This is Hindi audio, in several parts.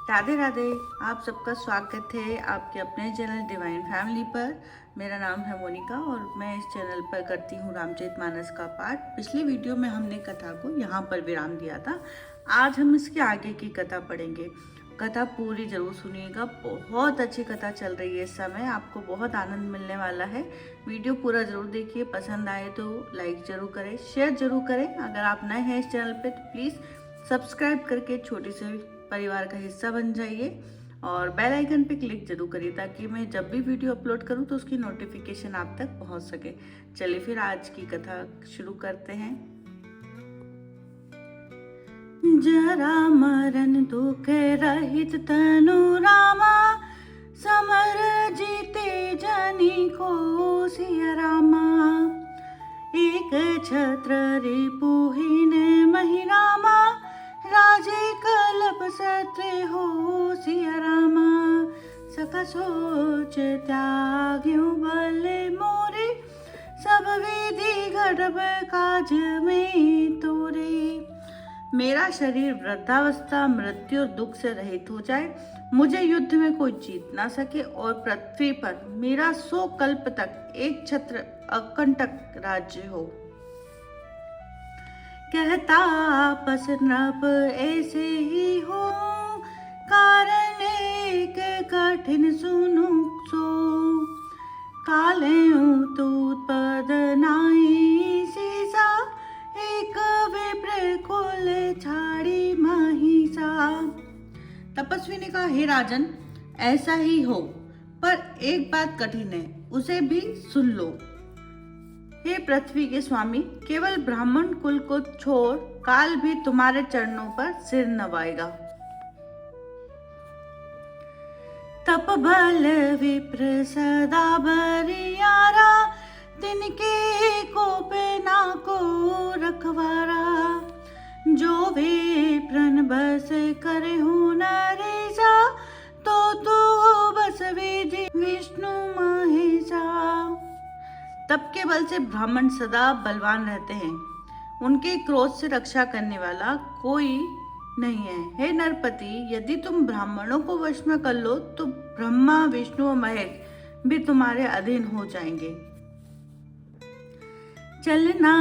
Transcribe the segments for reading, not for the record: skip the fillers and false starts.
राधे राधे। आप सबका स्वागत है आपके अपने चैनल डिवाइन फैमिली पर। मेरा नाम है मोनिका और मैं इस चैनल पर करती हूँ रामचरितमानस का पाठ। पिछली वीडियो में हमने कथा को यहाँ पर विराम दिया था। आज हम इसके आगे की कथा पढ़ेंगे। कथा पूरी जरूर सुनिएगा, बहुत अच्छी कथा चल रही है इस समय, आपको बहुत आनंद मिलने वाला है। वीडियो पूरा जरूर देखिए, पसंद आए तो लाइक जरूर करें, शेयर जरूर करें। अगर आप नए हैं इस चैनल पे तो प्लीज़ सब्सक्राइब करके छोटी से परिवार का हिस्सा बन जाइए और बेल आइकन पे क्लिक जरूर करिए ताकि मैं जब भी वीडियो अपलोड करूं तो उसकी नोटिफिकेशन आप तक पहुंच सके। चलिए फिर आज की कथा शुरू करते हैं। जरा मरण दुख रहित तनु रामा, समर जीते जनी को सिया रामा। एक छत्र रिपुहीन मही रामा, राजे कलप सत्य हो सिया रामा। सका सोच त्याग्यो बले मोरे, सब विधि घटब काज में तोरे। मेरा शरीर वृद्धावस्था मृत्यु और दुख से रहित हो जाए, मुझे युद्ध में कोई जीत ना सके और पृथ्वी पर मेरा 100 कल्प तक एक छत्र अकंटक राज्य हो। कहता पस नभ ऐसे ही हो, कारण एक कठिन सुनु सो। काले तूत पद नाई सीसा, एक विप्र कुल छाड़ी महिषा। तपस्वी ने कहा, हे राजन ऐसा ही हो, पर एक बात कठिन है, उसे भी सुन लो। हे पृथ्वी के स्वामी, केवल ब्राह्मण कुल को छोड़ काल भी तुम्हारे चरणों पर सिर नवाएगा। तप बल विप्र सदा बरियारा, तिनके कोप ना को रखवारा। जो विप्रन बस करे हो नरेशा, तो बस विधि विष्णु महेशा। तप के बल से ब्राह्मण सदा बलवान रहते हैं, उनके क्रोध से रक्षा करने वाला कोई नहीं है। हे नरपति, यदि तुम ब्राह्मणों को वश में कर लो तो ब्रह्मा विष्णु और महेश भी तुम्हारे अधीन हो जाएंगे। चलना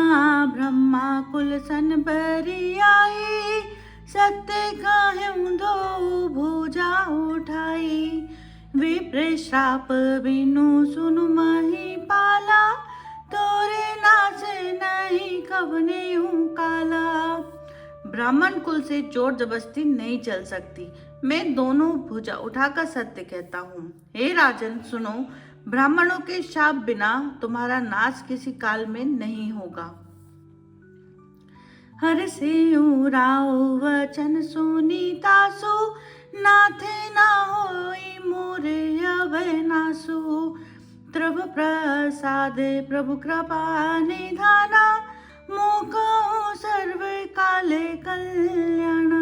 ब्रह्मा कुल सन बरियाई, सत्य काहूं दो भुजा उठाई। विप्र श्राप बिनु सुनु मही पाला, तोरे नाच नहीं कवने हूँ काला। ब्राह्मण कुल से जोर जबरदस्ती नहीं चल सकती, मैं दोनों भुजा उठाकर सत्य कहता हूँ। हे राजन सुनो, ब्राह्मणों के शाप बिना तुम्हारा नाश किसी काल में नहीं होगा। हर से राव वचन सुनी तासु, नाथे ना होई मोरे अभय नासु। प्रभु प्रसाद प्रभु कृपा निधाना, मोको सर्व काले कल्याण।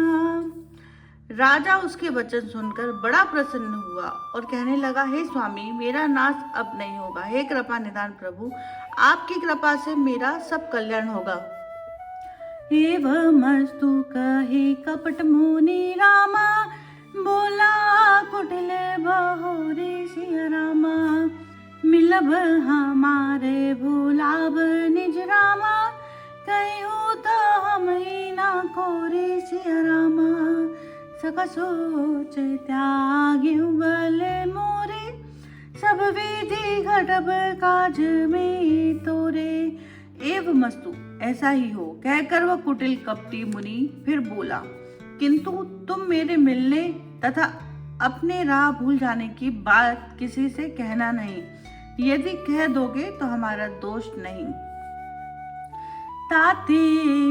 राजा उसके वचन सुनकर बड़ा प्रसन्न हुआ और कहने लगा, हे स्वामी, मेरा नाश अब नहीं होगा। हे कृपा निधान प्रभु, आपकी कृपा से मेरा सब कल्याण होगा। एवमस्तु कही कपट मुनि रामा, बोला कुटिल बहुरी सिया रामा। मिलब हमारे भूलाब निज रामा, कहो तो हम ही ना खोरे सिया रामा। सका सोच त्याग्यो बले मोरे, सब विधि घटब काज में तोरे। एवमस्तु ऐसा ही हो, कहकर वह कुटिल कपटी मुनि फिर बोला, किंतु तुम मेरे मिलने तथा अपने राह भूल जाने की बात किसी से कहना नहीं। यदि कह दोगे तो हमारा दोष नहीं। ताते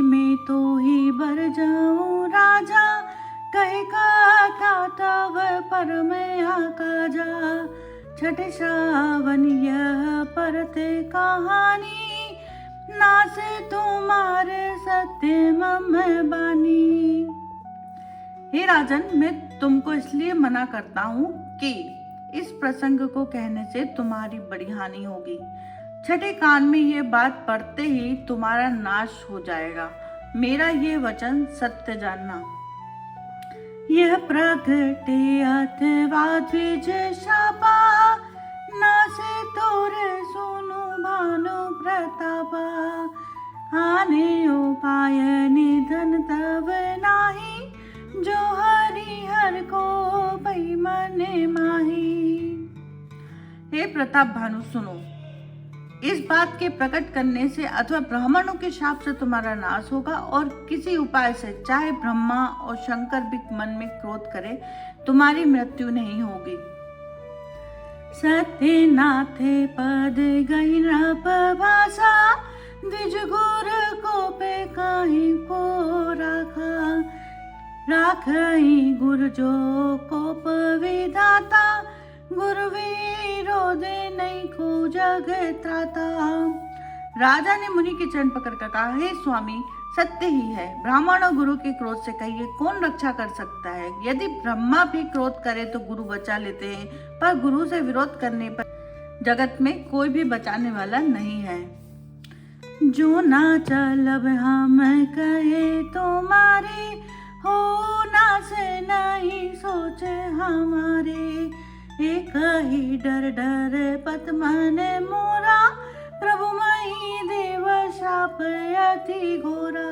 में तो ही बर जाऊं राजा, कहे का तब पर मैं आकाजा। छठ श्रावण यह परते कहानी, नास तुम्हारे सत्य मम बानी। हे राजन, मैं तुमको इसलिए मना करता हूँ कि इस प्रसंग को कहने से तुम्हारी बड़ी हानि होगी। छठे कान में ये बात पढ़ते ही तुम्हारा नाश हो जाएगा। मेरा ये वचन सत्य जानना। यह प्रगटे अथवा द्विज शापा, नासे तोरे सुनु भानु प्रतापा। आने उपाय निधन तब नाही, जो हरिहर को भई मन माही। हे प्रताप भानु सुनो, इस बात के प्रकट करने से अथवा ब्राह्मणों के शाप से तुम्हारा नाश होगा, और किसी उपाय से, चाहे ब्रह्मा और शंकर भी मन में क्रोध करे, तुम्हारी मृत्यु नहीं होगी। सत्यनाथे पद गई भाषा, द्विज गुर को पे कहीं को रखा। राखई गुर जो कोप विधाता, गुरु विरोध नहीं को जग त्राता। राजा ने मुनि के चरण पकड़कर कहा, हे स्वामी, सत्य ही है, ब्राह्मण और गुरु के क्रोध से कहिए कौन रक्षा कर सकता है। यदि ब्रह्मा भी क्रोध करे तो गुरु बचा लेते हैं, पर गुरु से विरोध करने पर जगत में कोई भी बचाने वाला नहीं है। जो ना चलब हम कहे तुम्हारे, हो ना से नहीं सोचे हमारे। एक ही डर डर पत मन मोरा, प्रभु मही देव शाप अति घोरा।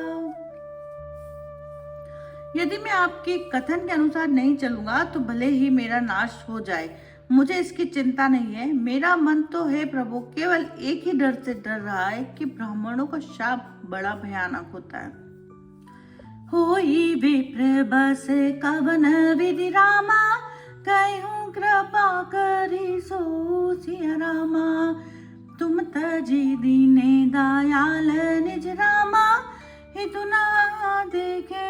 यदि मैं आपके कथन के अनुसार नहीं चलूंगा तो भले ही मेरा नाश हो जाए, मुझे इसकी चिंता नहीं है। मेरा मन तो है प्रभु केवल एक ही डर से डर रहा है कि ब्राह्मणों का शाप बड़ा भयानक होता है। होई विप्र बस कवन विधि रामा, कहूँ कृपा करी सो सिया रामा। तुम तजी दीने दयाल निज रामा, हितु ना देखे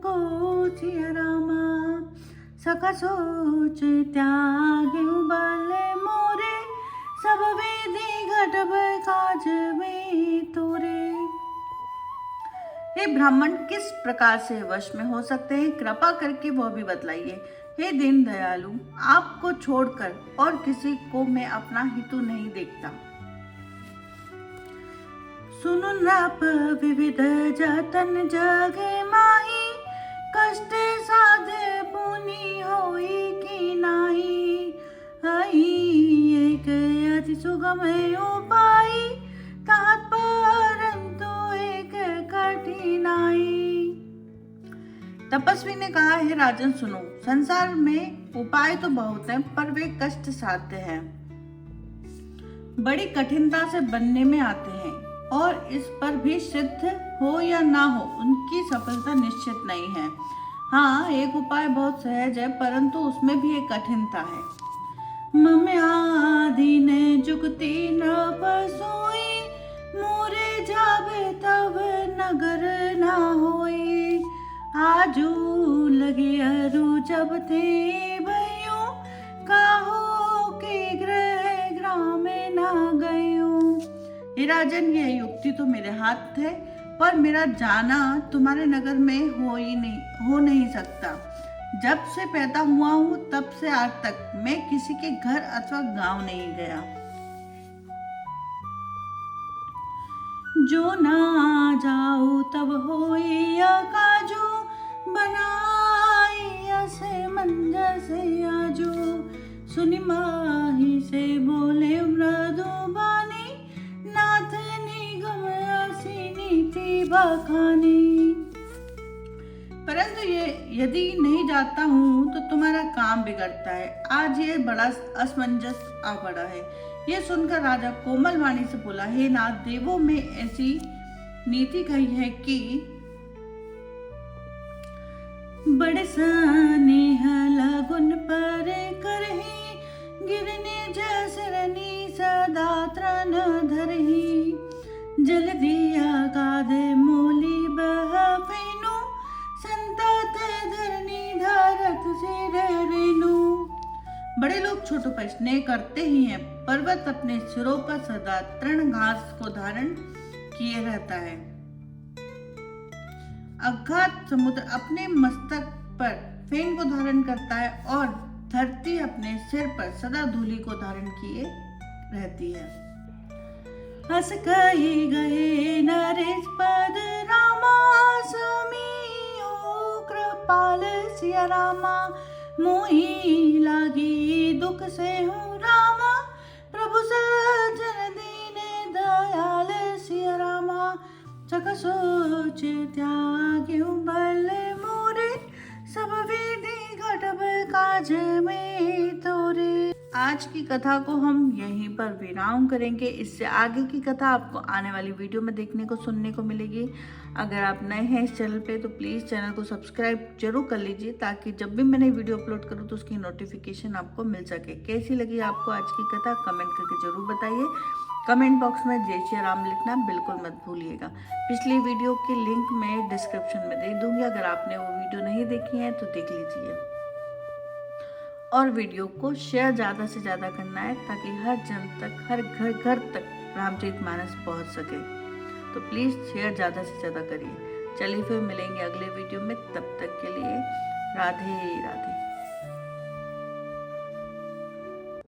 को सिया रामा। सका सोच त्याग बल मोरे, सब विधि घटब काज में तोरे। हे ब्राह्मण किस प्रकार से वश में हो सकते हैं, कृपा करके वह भी बतलाइए। हे दीन दयालु, आपको छोड़कर और किसी को मैं अपना हितु नहीं देखता। सुनु नृप विविध जतन जग माही, कष्ट साधे पुनि होई की नाही। हई एक अति सुगम उपाय, तात परंतु एक कठिनाई। तपस्वी ने कहा, हे राजन सुनो, संसार में उपाय तो बहुत हैं, पर वे कष्ट साध्य हैं, बड़ी कठिनता से बनने में आते हैं, और इस पर भी सिद्ध हो या ना हो उनकी सफलता निश्चित नहीं है। हाँ, एक उपाय बहुत सहज है, परंतु उसमें भी एक कठिनता है। मम आदि ने जुगति न पसोई, मोरे जावे तब नगर ना होई। आजू लगे अरु जब थे भयो, काहो के ग्रह ग्राम ना गयो। हे राजन, यह युक्ति तो मेरे हाथ है, पर मेरा जाना तुम्हारे नगर में हो नहीं सकता। जब से पैदा हुआ हूँ तब से आज तक मैं किसी के घर अथवा गांव नहीं गया। जो ना जाऊ तब होई काजू, बनाई असे मंजस आजू। सुनि माही से बोले मृदुबानी, नाथ निगम असी नीति बखानी। परंतु ये यदि नहीं जाता हूँ तो तुम्हारा काम बिगड़ता है। आज ये बड़ा असमंजस आ पड़ा है। यह सुनकर राजा कोमल वाणी से बोला, हे नाथ, देवों में ऐसी नीति कही है कि बड़े स्नेह लगुन पर करही, गिरने जसरनी सदा त्रन धरही। जल दिया गादे मोली बह फेनु, संतत धरनी धरत सिर रेनु। बड़े लोग छोटों पर स्नेह करते ही हैं। पर्वत अपने सिरों पर सदा तृण घास को धारण किए रहता है। अगाध समुद्र अपने मस्तक पर फेन को धारण करता है, और धरती अपने सिर पर सदा धूलि को धारण किए रहती है। हस कही गए नरेश पद रामा, समी हो कृपा पाल सिया रामा, मोही लागी दुख से हूँ रामा, प्रभु सज्जन दीन दयाल सिया रामा, सक सोच त्याग्यु बल मोरे, सब विधि घटब काज में तोरे। आज की कथा को हम यहीं पर विराम करेंगे। इससे आगे की कथा आपको आने वाली वीडियो में देखने को सुनने को मिलेगी। अगर आप नए हैं इस चैनल पे तो प्लीज़ चैनल को सब्सक्राइब जरूर कर लीजिए, ताकि जब भी मैंने वीडियो अपलोड करूँ तो उसकी नोटिफिकेशन आपको मिल सके। कैसी लगी आपको आज की कथा कमेंट करके ज़रूर बताइए। कमेंट बॉक्स में जय श्री राम लिखना बिल्कुल मत भूलिएगा। पिछली वीडियो की लिंक मैं डिस्क्रिप्शन में दे दूँगी, अगर आपने वो वीडियो नहीं देखी है तो देख लीजिए। और वीडियो को शेयर ज़्यादा से ज़्यादा करना है, ताकि हर जन तक, हर घर घर तक रामचरितमानस पहुंच सके। तो प्लीज़ शेयर ज़्यादा से ज़्यादा करिए। चलिए फिर मिलेंगे अगले वीडियो में, तब तक के लिए राधे राधे।